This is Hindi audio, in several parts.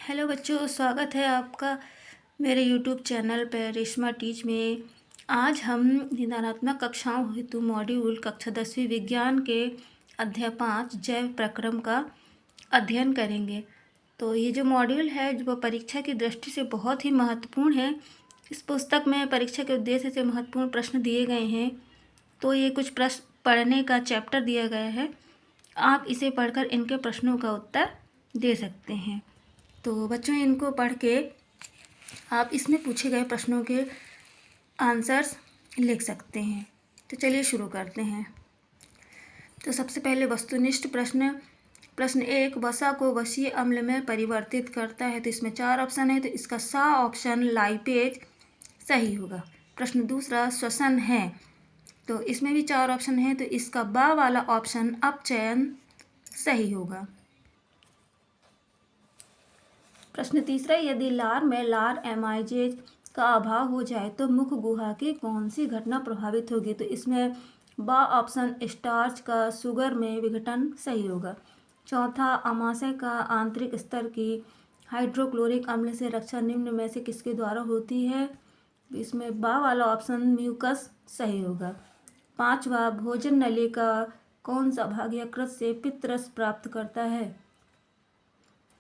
हेलो बच्चों, स्वागत है आपका मेरे यूट्यूब चैनल पर रेशमा टीच में। आज हम निदानात्मक कक्षाओं हेतु मॉड्यूल कक्षा 10वीं विज्ञान के अध्याय 5 जैव प्रक्रम का अध्ययन करेंगे। तो ये जो मॉड्यूल है वो परीक्षा की दृष्टि से बहुत ही महत्वपूर्ण है। इस पुस्तक में परीक्षा के उद्देश्य से महत्वपूर्ण प्रश्न दिए गए हैं। तो ये कुछ प्रश्न पढ़ने का चैप्टर दिया गया है, आप इसे पढ़कर इनके प्रश्नों का उत्तर दे सकते हैं। तो बच्चों, इनको पढ़ के आप इसमें पूछे गए प्रश्नों के आंसर्स लिख सकते हैं। तो चलिए शुरू करते हैं। तो सबसे पहले वस्तुनिष्ठ प्रश्न 1, वसा को वसीय अम्ल में परिवर्तित करता है। तो इसमें 4 ऑप्शन है, तो इसका सा ऑप्शन लाइपेज सही होगा। प्रश्न दूसरा, श्वसन है, तो इसमें भी 4 ऑप्शन है, तो इसका बा वाला ऑप्शन अपचयन सही होगा। प्रश्न तीसरा, यदि लार में लार एमाइजेज का अभाव हो जाए तो मुख गुहा की कौन सी घटना प्रभावित होगी। तो इसमें बा ऑप्शन स्टार्च का शुगर में विघटन सही होगा। चौथा, अमाशय का आंतरिक स्तर की हाइड्रोक्लोरिक अम्ल से रक्षा निम्न में से किसके द्वारा होती है। इसमें बा वाला ऑप्शन म्यूकस सही होगा। पांचवा, भोजन नली का कौन सा भाग यकृत से पित्तरस प्राप्त करता है।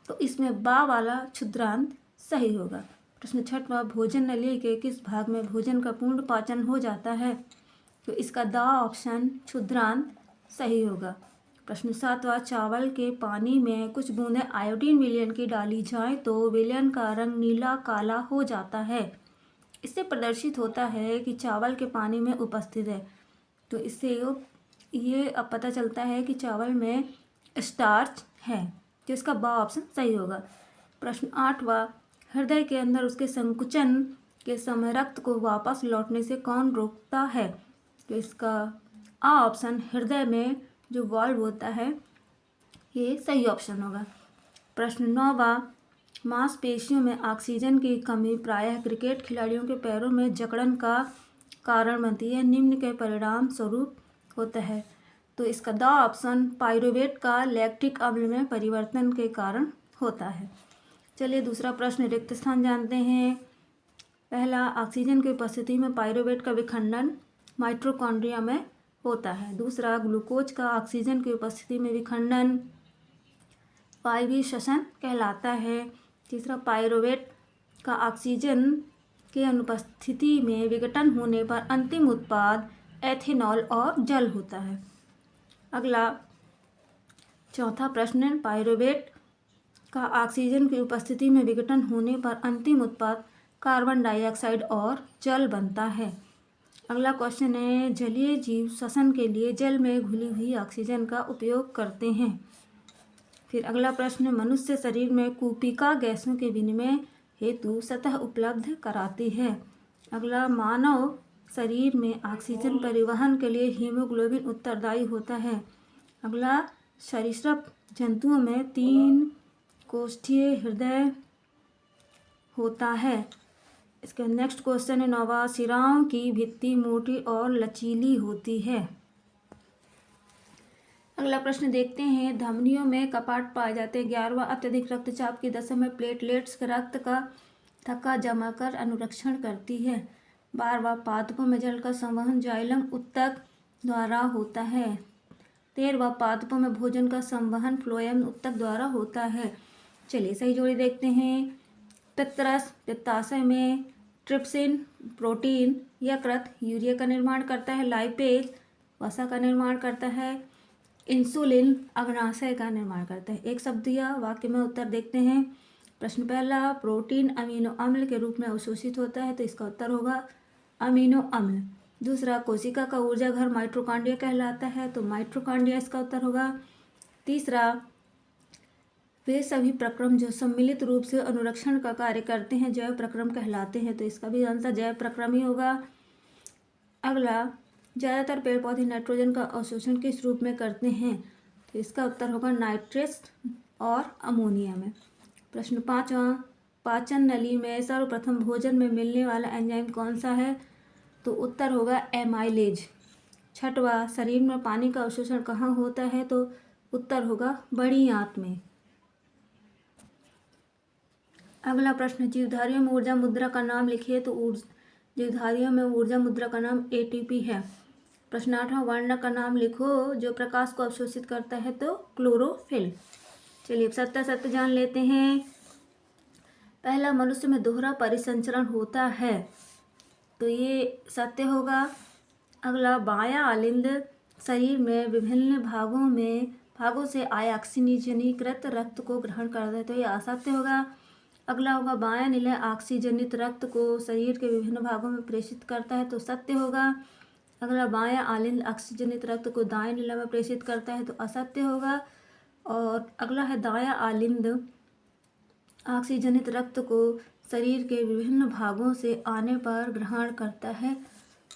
तो इसमें बा वाला क्षुद्रांत सही होगा। प्रश्न छठवां, भोजन नली के किस भाग में भोजन का पूर्ण पाचन हो जाता है। तो इसका दा ऑप्शन क्षुद्रांत सही होगा। प्रश्न सातवां, चावल के पानी में कुछ बूंदें आयोडीन विलयन की डाली जाए तो विलयन का रंग नीला काला हो जाता है। इससे प्रदर्शित होता है कि चावल के पानी में उपस्थित है। तो इससे ये अब पता चलता है कि चावल में स्टार्च है, तो इसका बा ऑप्शन सही होगा। प्रश्न आठवां, हृदय के अंदर उसके संकुचन के समय रक्त को वापस लौटने से कौन रोकता है। तो इसका आ ऑप्शन हृदय में जो वाल्व होता है ये सही ऑप्शन होगा। प्रश्न नौवां, मांसपेशियों में ऑक्सीजन की कमी प्रायः क्रिकेट खिलाड़ियों के पैरों में जकड़न का कारण बनती है, निम्न के परिणाम स्वरूप होता है। तो इसका द ऑप्शन पाइरुवेट का लैक्टिक अम्ल में परिवर्तन के कारण होता है। चलिए दूसरा प्रश्न, रिक्त स्थान जानते हैं। पहला, ऑक्सीजन की उपस्थिति में पाइरुवेट का विखंडन माइटोकॉन्ड्रिया में होता है। दूसरा, ग्लूकोज का ऑक्सीजन की उपस्थिति में विखंडन पाइवी श्वसन कहलाता है। तीसरा, पाइरुवेट का ऑक्सीजन के अनुपस्थिति में विघटन होने पर अंतिम उत्पाद एथेनॉल और जल होता है। अगला चौथा प्रश्न, पाइरुवेट का ऑक्सीजन की उपस्थिति में विघटन होने पर अंतिम उत्पाद कार्बन डाइऑक्साइड और जल बनता है। अगला क्वेश्चन है, जलीय जीव श्वसन के लिए जल में घुली हुई ऑक्सीजन का उपयोग करते हैं। फिर अगला प्रश्न, मनुष्य शरीर में कूपिका गैसों के विनिमय हेतु सतह उपलब्ध कराती है। अगला, मानव शरीर में ऑक्सीजन परिवहन के लिए हीमोग्लोबिन उत्तरदायी होता है। अगला, सरीसृप जंतुओं में 3 कोष्ठीय हृदय होता है। इसका नेक्स्ट क्वेश्चन है, नौवां, शिराओं की भित्ति मोटी और लचीली होती है। अगला प्रश्न देखते हैं, धमनियों में कपाट पाए जाते हैं। 11वां, अत्यधिक रक्तचाप की दशा में प्लेटलेट्स रक्त का थक्का जमा कर अनुरक्षण करती है। 12वां, पादपों में जल का संवहन जाइलम उत्तक द्वारा होता है। 13वां, पादपों में भोजन का संवहन फ्लोएम उत्तक द्वारा होता है। चलिए सही जोड़ी देखते हैं। पित्तरस पित्ताशय में ट्रिप्सिन प्रोटीन यकृत यूरिया का निर्माण करता है। लाइपेज वसा का निर्माण करता है। इंसुलिन अग्नाशय का निर्माण करता है। एक शब्द या वाक्य में उत्तर देखते हैं। प्रश्न पहला, प्रोटीन अमीनो अम्ल के रूप में अवशोषित होता है, तो इसका उत्तर होगा अमीनो अम्ल। दूसरा, कोशिका का ऊर्जा घर माइटोकॉन्ड्रिया कहलाता है, तो माइटोकॉन्ड्रिया इसका उत्तर होगा। तीसरा, वे सभी प्रक्रम जो सम्मिलित रूप से अनुरक्षण का कार्य करते हैं जैव प्रक्रम कहलाते हैं, तो इसका भी आंसर जैव प्रक्रम ही होगा। अगला, ज़्यादातर पेड़ पौधे नाइट्रोजन का अवशोषण किस रूप में करते हैं, तो इसका उत्तर होगा नाइट्रेस और अमोनिया में। प्रश्न 5वां, पाचन नली में सर्वप्रथम भोजन में मिलने वाला एंजाइम कौन सा है, तो उत्तर होगा एमाइलेज। 6वां, शरीर में पानी का अवशोषण कहाँ होता है, तो उत्तर होगा बड़ी आंत में। अगला प्रश्न, जीवधारियों में ऊर्जा मुद्रा का नाम लिखिए। तो जीवधारियों में ऊर्जा मुद्रा का नाम एटीपी है। प्रश्न 8वां, वर्ण का नाम लिखो जो प्रकाश को अवशोषित करता है। तो क्लोरोफिल। चलिए अब सत्य जान लेते हैं। पहला, मनुष्य में दोहरा परिसंचरण होता है। तो ये सत्य होगा। अगला, बायां आलिंद शरीर में विभिन्न भागों से आए ऑक्सीजनीकृत रक्त को ग्रहण करता है। तो ये असत्य होगा। अगला होगा, बायां निलय ऑक्सीजनित रक्त को शरीर के विभिन्न भागों में प्रेषित करता है। तो सत्य होगा। अगला, बायां आलिंद ऑक्सीजनित रक्त को दाएं निलय में प्रेषित करता है। तो असत्य होगा। और अगला है, दायां आलिंद ऑक्सीजनित रक्त को शरीर के विभिन्न भागों से आने पर ग्रहण करता है।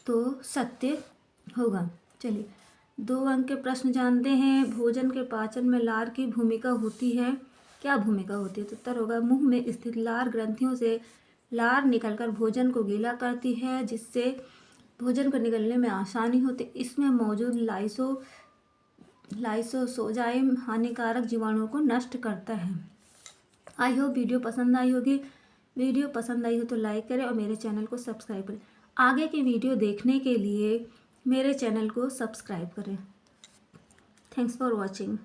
तो सत्य होगा। चलिए 2 अंक के प्रश्न जानते हैं। भोजन के पाचन में लार की भूमिका होती है। क्या भूमिका होती है? तो उत्तर होगा, मुंह में स्थित लार ग्रंथियों से लार निकलकर भोजन को गीला करती है, जिससे भोजन को निगलने में आसानी होती है। इसमें मौजूद लाइसोसोजाइम हानिकारक जीवाणुओं को नष्ट करता है। आई होप वीडियो पसंद आई होगी। वीडियो पसंद आई हो तो लाइक करें और मेरे चैनल को सब्सक्राइब करें। आगे की वीडियो देखने के लिए मेरे चैनल को सब्सक्राइब करें। Thanks for watching.